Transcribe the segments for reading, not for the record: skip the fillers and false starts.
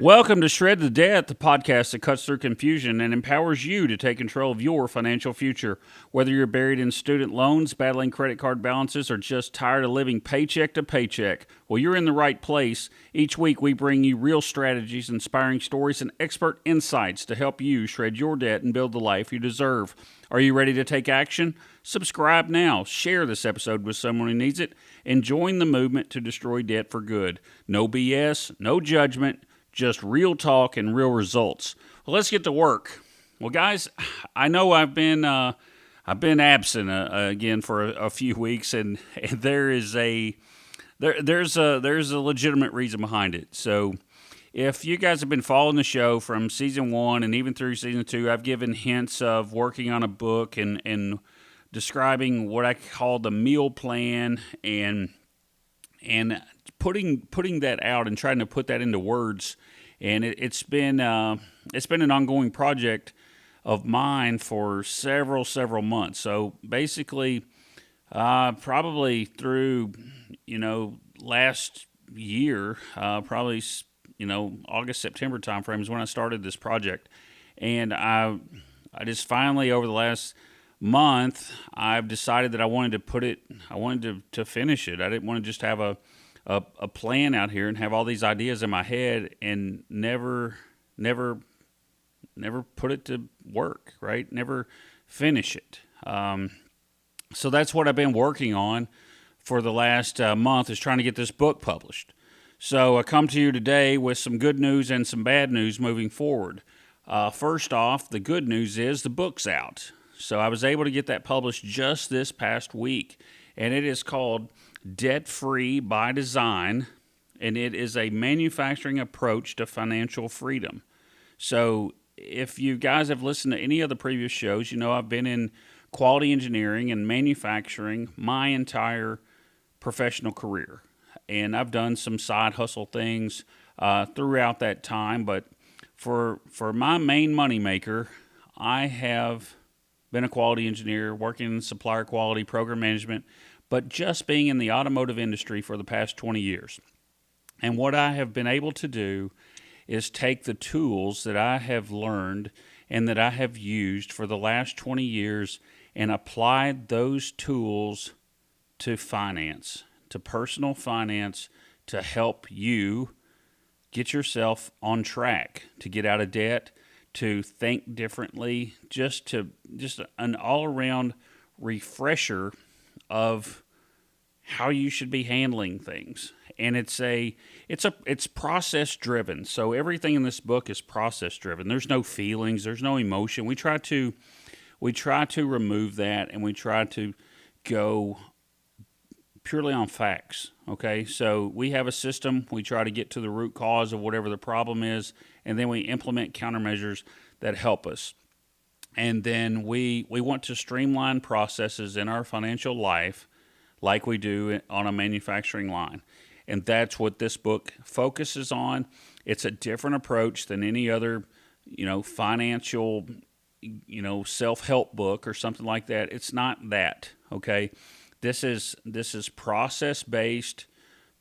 Welcome to Shred the Debt, the podcast that cuts through confusion and empowers you to take control of your financial future. Whether you're buried in student loans, battling credit card balances, or just tired of living paycheck to paycheck, well, you're in the right place. Each week, we bring you real strategies, inspiring stories, and expert insights to help you shred your debt and build the life you deserve. Are you ready to take action? Subscribe now, share this episode with someone who needs it, and join the movement to destroy debt for good. No BS, no judgment, just real talk and real results. Well, let's get to work. Well, guys, I know I've been absent again for a few weeks, and there's a legitimate reason behind it. So, if you guys have been following the show from season 1 and even through season 2, I've given hints of working on a book and describing what I call the meal plan and putting that out and trying to put that into words. And it's been an ongoing project of mine for several months. So basically, probably through last year, probably August September timeframe is when I started this project, and I just finally over the last month I've decided that I wanted to finish it. I didn't want to just have a plan out here and have all these ideas in my head and never put it to work, right? Never finish it. So that's what I've been working on for the last month, is trying to get this book published. So I come to you today with some good news and some bad news moving forward. First off, the good news is the book's out. So I was able to get that published just this past week, and it is called Debt-Free by Design, and it is a manufacturing approach to financial freedom. So if you guys have listened to any of the previous shows, you know I've been in quality engineering and manufacturing my entire professional career. And I've done some side hustle things throughout that time, but for my main moneymaker, I have been a quality engineer, working in supplier quality, program management, but just being in the automotive industry for the past 20 years. And what I have been able to do is take the tools that I have learned and that I have used for the last 20 years and apply those tools to finance, to personal finance, to help you get yourself on track, to get out of debt, to think differently, just an all-around refresher of how you should be handling things. And it's process driven. So everything in this book is process driven. There's no feelings, there's no emotion. We try to remove that, and we try to go purely on facts. Okay, so we have a system. We try to get to the root cause of whatever the problem is, and then we implement countermeasures that help us. And then we want to streamline processes in our financial life like we do on a manufacturing line. And that's what this book focuses on. It's a different approach than any other, financial, self-help book or something like that. It's not that, okay? This is process-based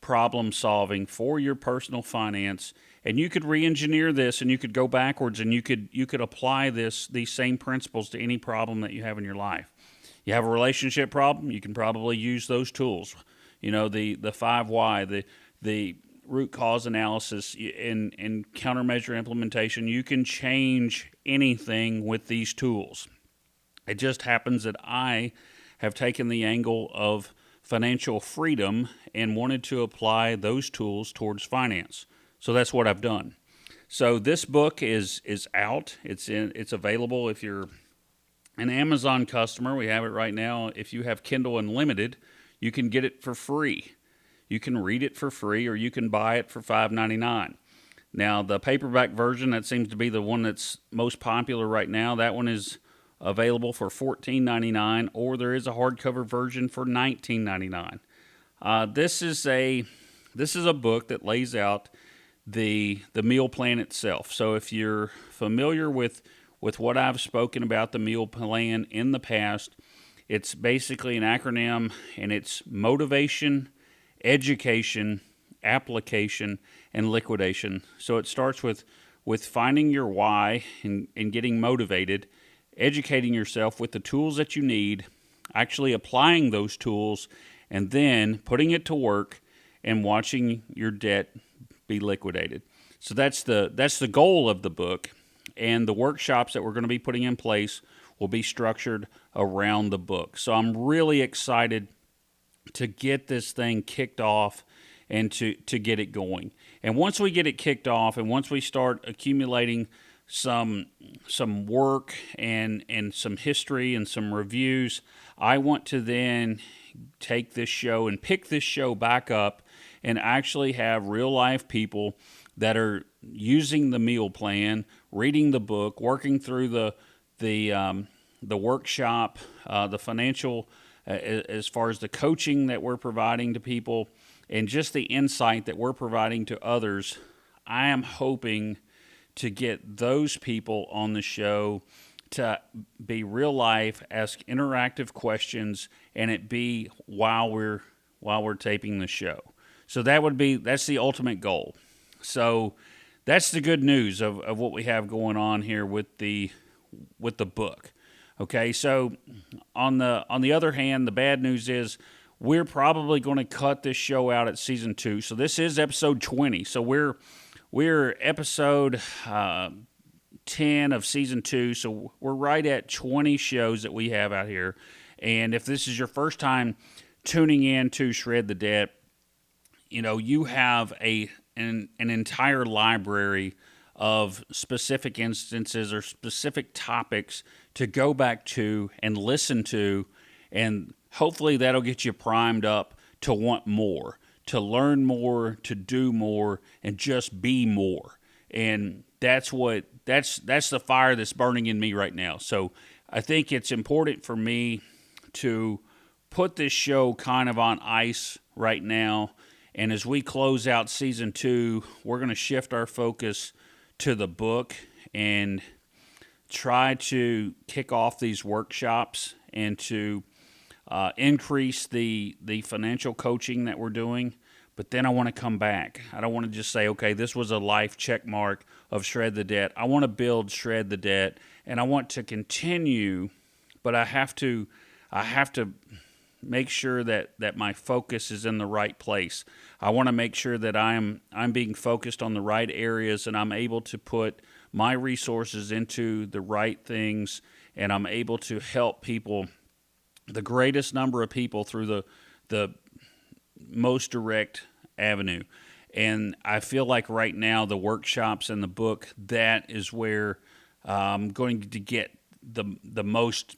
problem solving for your personal finance, and you could re-engineer this, and you could go backwards, and you could apply these same principles to any problem that you have in your life. You have a relationship problem, you can probably use those tools. The 5 why, the root cause analysis and countermeasure implementation. You can change anything with these tools. It just happens that I have taken the angle of financial freedom and wanted to apply those tools towards finance. So that's what I've done. So this book is out. It's available if you're an Amazon customer. We have it right now. If you have Kindle Unlimited, you can get it for free. You can read it for free, or you can buy it for $5.99. Now, the paperback version, that seems to be the one that's most popular right now. That one is available for $14.99, or there is a hardcover version for $19.99. This is a book that lays out the meal plan itself. So if you're familiar with what I've spoken about the meal plan in the past, it's basically an acronym, and it's motivation, education, application, and liquidation. So it starts with finding your why and getting motivated, educating yourself with the tools that you need, actually applying those tools, and then putting it to work and watching your debt be liquidated. So that's the goal of the book, and the workshops that we're going to be putting in place will be structured around the book. So I'm really excited to get this thing kicked off and to get it going. And once we get it kicked off, and once we start accumulating some work and some history and some reviews, I want to then take this show and pick this show back up and actually have real life people that are using the meal plan, reading the book, working through the workshop, the financial, as far as the coaching that we're providing to people, and just the insight that we're providing to others. I am hoping to get those people on the show to be real life, ask interactive questions, and it be while we're taping the show. So that's the ultimate goal. So that's the good news of what we have going on here with the book. Okay, so on the other hand, the bad news is we're probably going to cut this show out at season 2. So this is episode 20. So we're episode 10 of season 2. So we're right at 20 shows that we have out here. And if this is your first time tuning in to Shred the Debt, you have an entire library of specific instances or specific topics to go back to and listen to, and hopefully that'll get you primed up to want more, to learn more, to do more, and just be more. And that's the fire that's burning in me right now. So I think it's important for me to put this show kind of on ice right now. And as we close out season 2, we're going to shift our focus to the book and try to kick off these workshops and to increase the financial coaching that we're doing. But then I want to come back. I don't want to just say, okay, this was a life check mark of Shred the Debt. I want to build Shred the Debt, and I want to continue, but I have to make sure that my focus is in the right place. I want to make sure that I'm being focused on the right areas, and I'm able to put my resources into the right things, and I'm able to help people, the greatest number of people, through the most direct avenue. And I feel like right now the workshops and the book, that is where I'm going to get the most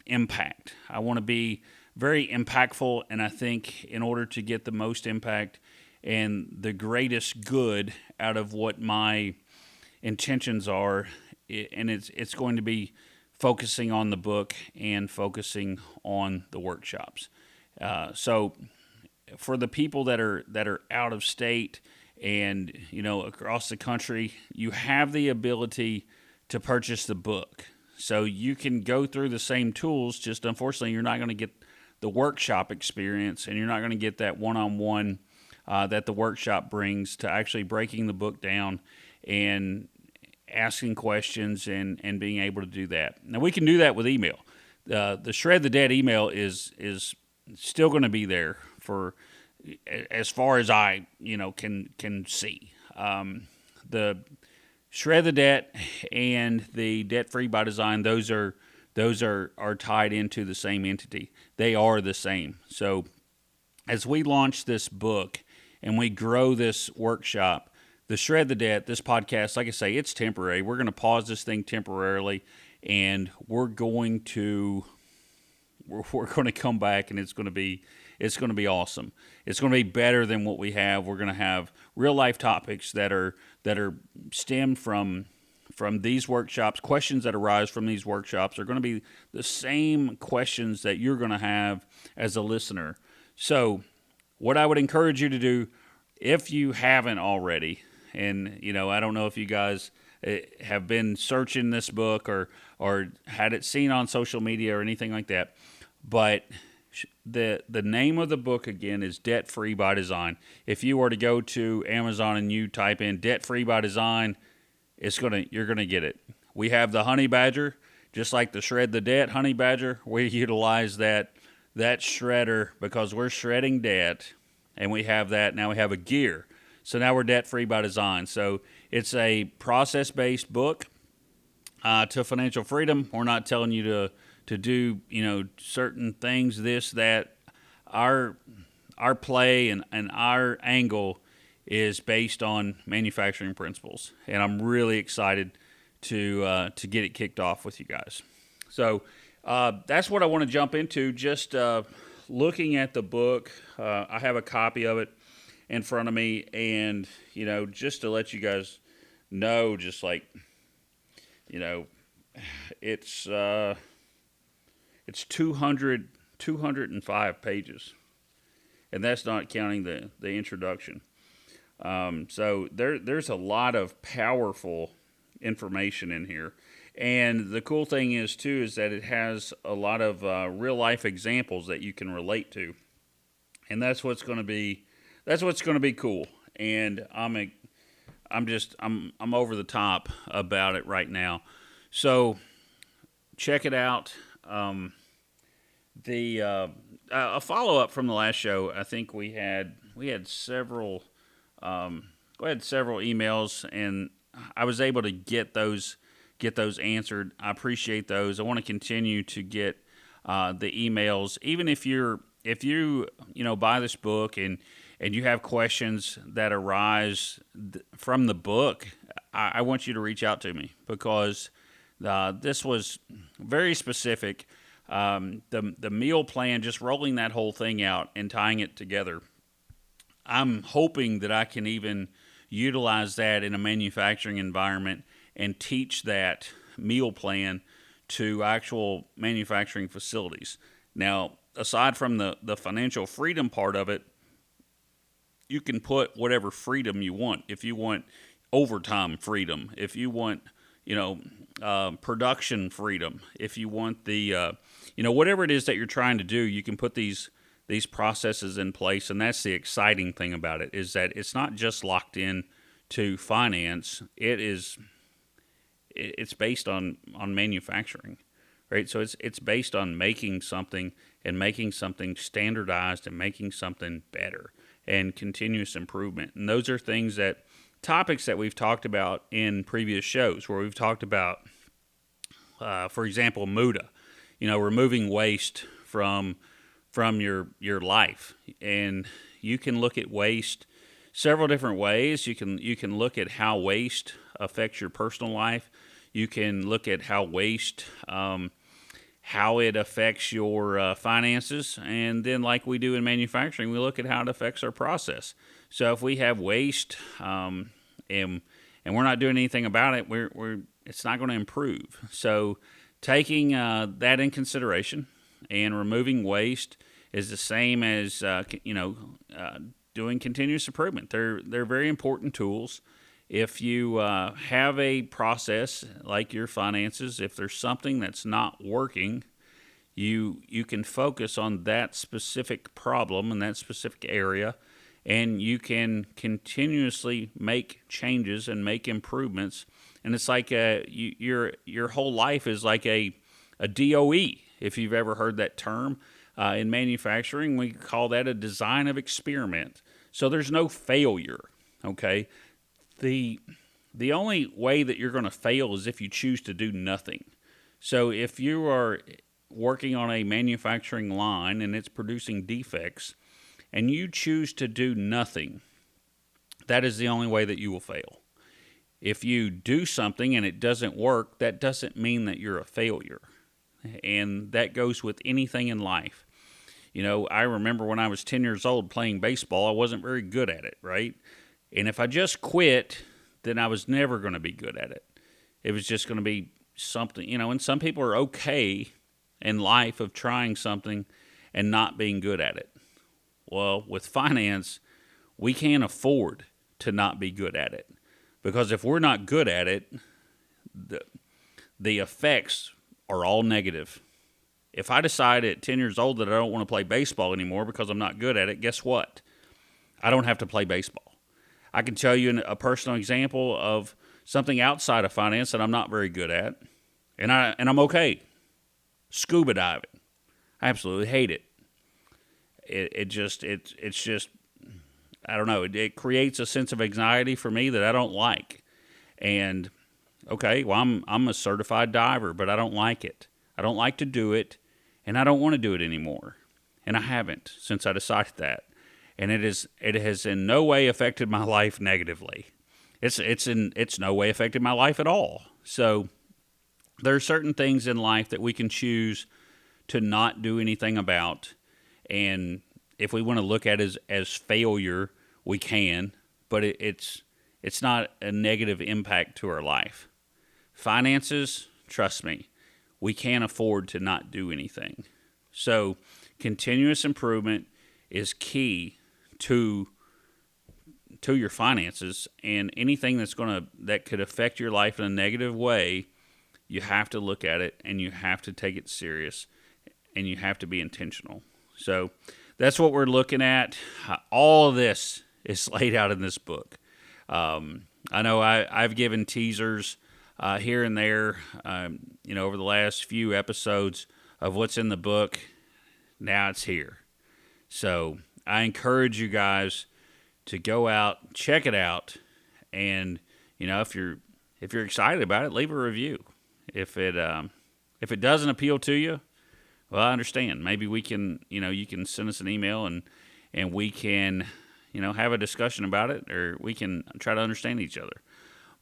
impact. I want to be very impactful, and I think in order to get the most impact and the greatest good out of what my intentions are, and it's going to be focusing on the book and focusing on the workshops. So for the people that are out of state and across the country, you have the ability to purchase the book. So you can go through the same tools, just unfortunately you're not going to get the workshop experience, and you're not going to get that one-on-one that the workshop brings to actually breaking the book down and asking questions and being able to do that. Now we can do that with email. The Shred the Debt email is still going to be there for as far as I can see. The Shred the Debt and the Debt Free by Design, those are tied into the same entity. They are the same. So as we launch this book and we grow this workshop, the Shred the Debt, this podcast, like I say, it's temporary. We're going to pause this thing temporarily, and we're going to come back, and it's going to be awesome. It's going to be better than what we have. We're going to have real life topics that are stemmed from these workshops. Questions that arise from these workshops are going to be the same questions that you're going to have as a listener. So what I would encourage you to do, if you haven't already, and I don't know if you guys have been searching this book or had it seen on social media or anything like that, but The name of the book again is Debt Free by Design. If you were to go to Amazon and you type in Debt Free by Design, you're gonna get it. We have the Honey Badger, just like the Shred the Debt Honey Badger. We utilize that shredder because we're shredding debt, and we have that. Now we have a gear. So now we're debt free by design. So it's a process based book to financial freedom. We're not telling you to do certain things, this, that. Our play and our angle is based on manufacturing principles, and I'm really excited to get it kicked off with you guys. So that's what I want to jump into. Just looking at the book, I have a copy of it in front of me, and just to let you guys know, just like it's 205 pages, and that's not counting the introduction. So there's a lot of powerful information in here. And the cool thing is too is that it has a lot of real life examples that you can relate to, and that's what's going to be cool. And I'm over the top about it right now. So check it out. A follow up from the last show. I think we had several emails, and I was able to get those answered. I appreciate those. I want to continue to get the emails, even if you buy this book and you have questions that arise from the book. I want you to reach out to me, because this was very specific. The meal plan, just rolling that whole thing out and tying it together. I'm hoping that I can even utilize that in a manufacturing environment and teach that meal plan to actual manufacturing facilities. Now, aside from the financial freedom part of it, you can put whatever freedom you want. If you want overtime freedom, if you want, production freedom, if you want the, whatever it is that you're trying to do, you can put these processes in place. And that's the exciting thing about it, is that it's not just locked in to finance. It's based on manufacturing, right? So it's based on making something, and making something standardized, and making something better, and continuous improvement. And those are topics that we've talked about in previous shows, where we've talked about, for example, Muda, removing waste from your life. And you can look at waste several different ways. You can look at how waste affects your personal life. You can look at how waste, how it affects your finances. And then, like we do in manufacturing, we look at how it affects our process. So if we have waste, and we're not doing anything about it, it's not going to improve. So taking that in consideration and removing waste is the same as doing continuous improvement. They're very important tools. If you have a process like your finances, if there's something that's not working, you can focus on that specific problem in that specific area, and you can continuously make changes and make improvements. And it's like your whole life is like a DOE, if you've ever heard that term. In manufacturing, we call that a design of experiment. So there's no failure, okay? The only way that you're going to fail is if you choose to do nothing. So if you are working on a manufacturing line and it's producing defects, and you choose to do nothing, that is the only way that you will fail. If you do something and it doesn't work, that doesn't mean that you're a failure. And that goes with anything in life. I remember when I was 10 years old playing baseball, I wasn't very good at it, right? And if I just quit, then I was never going to be good at it. It was just going to be something, and some people are okay in life of trying something and not being good at it. Well, with finance, we can't afford to not be good at it, because if we're not good at it, the effects are all negative. If I decide at 10 years old that I don't want to play baseball anymore because I'm not good at it, guess what? I don't have to play baseball. I can tell you a personal example of something outside of finance that I'm not very good at, and I'm okay. Scuba diving. I absolutely hate it. It's just I don't know. It creates a sense of anxiety for me that I don't like. And okay, well I'm a certified diver, but I don't like it. I don't like to do it, and I don't want to do it anymore. And I haven't since I decided that. And it has in no way affected my life negatively. It's no way affected my life at all. So there are certain things in life that we can choose to not do anything about, and if we want to look at it as failure, we can, but it's not a negative impact to our life. Finances, trust me, we can't afford to not do anything. So continuous improvement is key to your finances, and anything that could affect your life in a negative way, you have to look at it and you have to take it serious and you have to be intentional. So that's what we're looking at. All of this is laid out in this book. I know I've given teasers here and there, over the last few episodes of what's in the book. Now it's here. So I encourage you guys to go out, check it out, and if you're excited about it, leave a review. If it doesn't appeal to you, well, I understand. Maybe we can, you can send us an email and we can, have a discussion about it, or we can try to understand each other.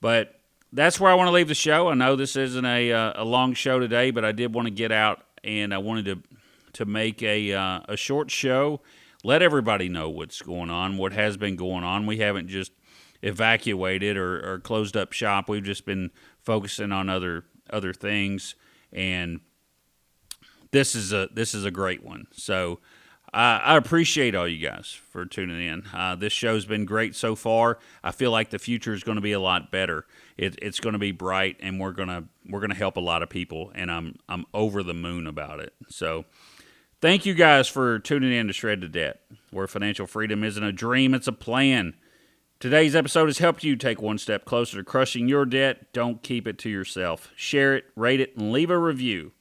But that's where I want to leave the show. I know this isn't a long show today, but I did want to get out, and I wanted to make a short show. Let everybody know what's going on, what has been going on. We haven't just evacuated or closed up shop. We've just been focusing on other things, and this is a great one. So I appreciate all you guys for tuning in. This show's been great so far. I feel like the future is going to be a lot better. It's going to be bright, and we're gonna help a lot of people, and I'm over the moon about it. So thank you guys for tuning in to Shred to Debt, where financial freedom isn't a dream, it's a plan. Today's episode has helped you take one step closer to crushing your debt. Don't keep it to yourself. Share it, rate it, and leave a review.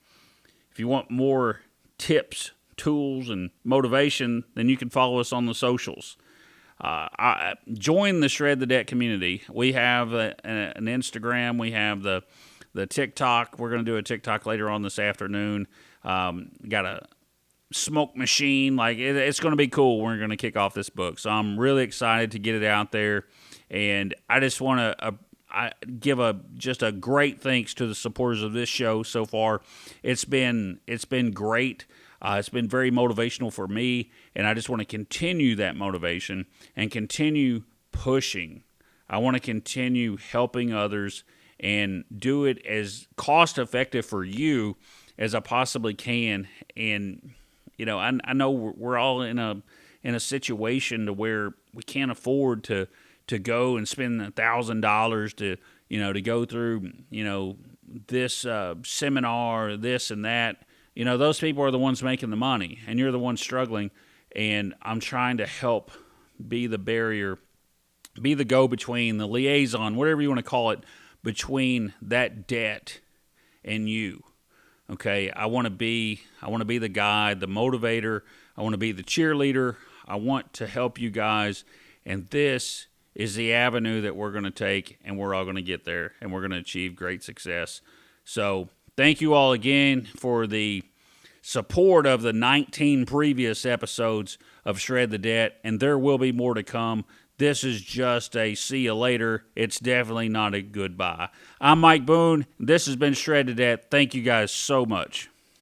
If you want more tips, tools, and motivation, then you can follow us on the socials. Join the Shred the Debt community. We have an Instagram. We have the TikTok. We're going to do a TikTok later on this afternoon. Got a smoke machine. It's going to be cool. We're going to kick off this book. So I'm really excited to get it out there. And I just want to give just a great thanks to the supporters of this show so far. It's been great. It's been very motivational for me, and I just want to continue that motivation and continue pushing. I want to continue helping others and do it as cost effective for you as I possibly can. And I know we're all in a situation to where we can't afford to go and spend $1,000 to go through this seminar, this and that. Those people are the ones making the money, and you're the one struggling. And I'm trying to help be the barrier, be the go-between, the liaison, whatever you want to call it, between that debt and you. Okay, I want to be the guy, the motivator. I want to be the cheerleader. I want to help you guys, and this is the avenue that we're going to take, and we're all going to get there, and we're going to achieve great success. So thank you all again for the support of the 19 previous episodes of Shred the Debt, and there will be more to come. This is just a see you later. It's definitely not a goodbye. I'm Mike Boone. This has been Shred to Debt. Thank you guys so much.